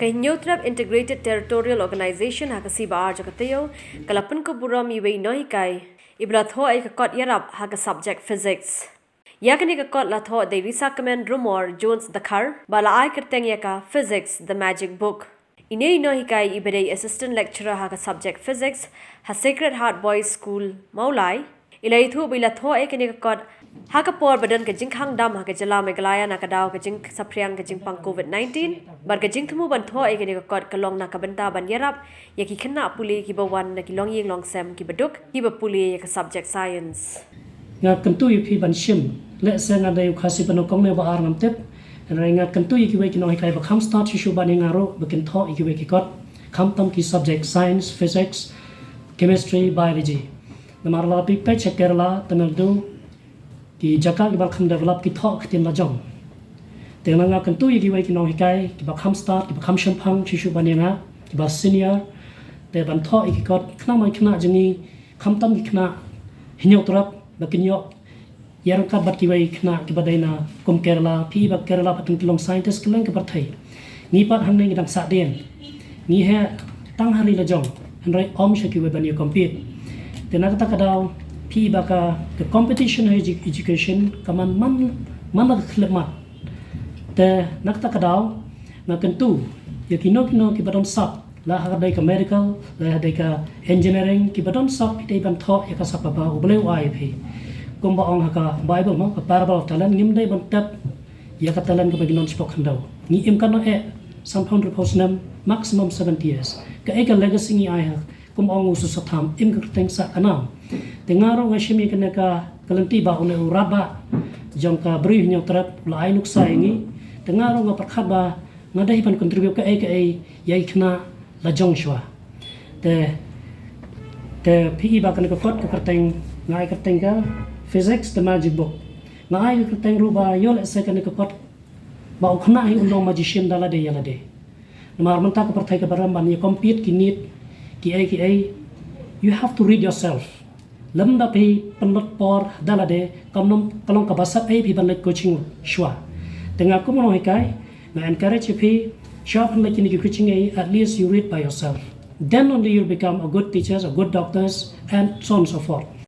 Kay Nyotrap Integrated Territorial Organization hakasi baar jakatayo kala Pynkup Burom iwe Nonghikai ibla Thoh ay Kot Iarap haga subject physics. Yakani ka kot la Thoh de risakamen rumor Jones Dakar bala ay kerteng yaka physics the magic book. Ine Nonghikai ibere assistant lecturer haga subject physics ha Sacred Heart Boys School Maulai ilai thu bila Thoh ay kani ka kot haga por badan ka jingkhang dam haga jala megalaya na kadaw ka jing sapriang ka jingpang COVID-19 bar ka jing thumu ban Thoh ay kani ka kot kalong na kabanta ban yarap yaki khana puli ki bawan na ki long ying long sem ki baduk ki ba puli ka subject science nga kentu yu ban shim le se nga dai khasi pano kong ne ba ar ngam tep nga kentu yu ki we ki Nonghikai ba kham start shu ban ngaro ba ken Thoh yu we ki kot kham tam ki subject science physics chemistry biology namar la pi pe Kerala Tamil Nadu ki jaka ki ba kham develop ki Thoh khtin la jong te nga kentu yu ki we ki Nonghikai ki ba kham start ki ba kham shampang shu ban nga ki ba senior te ban Thoh ki kot khna mai khna jingi kham tam ki khna hinyok trap bakinyo yang ka bat kiwai khna ki badaina kum Kerala pi ba Kerala patung kilong scientist keleng ke partai ni pat hang nei dang sa den ni he tang hari la jong hanrai om shaki we ban ye compete tena kata kadaw pi ba ka competition education kaman man khlemat te nakta kadaw na kentu ye kino ki badon sap la hadai ka medical la hadai ka engineering ki badon sap ite ban Thoh ya ka sap ba ubele wai phi kumba ong haka bible mo ka parable of talent ngim dai ban tap ya ka talent ko baginon spok khandaw ni im kan e sam pound reposnam maximum 70 years ka e ka legacy ni ai ha kum ong usu satham im ka teng sa anam tengaro nga shimi kan ka kalanti ba one uraba jong ka bri nyo trap la ai nuk sai ni tengaro nga pakhaba nga dai ban contribute ka e yai khna la jong shwa te pi ba kan ka kot ka kerteng ngai kerteng ka physics the magic book ngai kerteng ruba yol se kan ka kot ba khna hi uno magician dala de yala de mar man ta ka parthai ka baram ban ye compete ki nit ki ai you have to read yourself lamda pe panlot por dala de kamnom kalong ka basa ai pi ban le coaching shwa tenga ko Nonghikai na encourage pi shop like in coaching at least you read by yourself then only you'll become a good teachers a good doctors and so on and so forth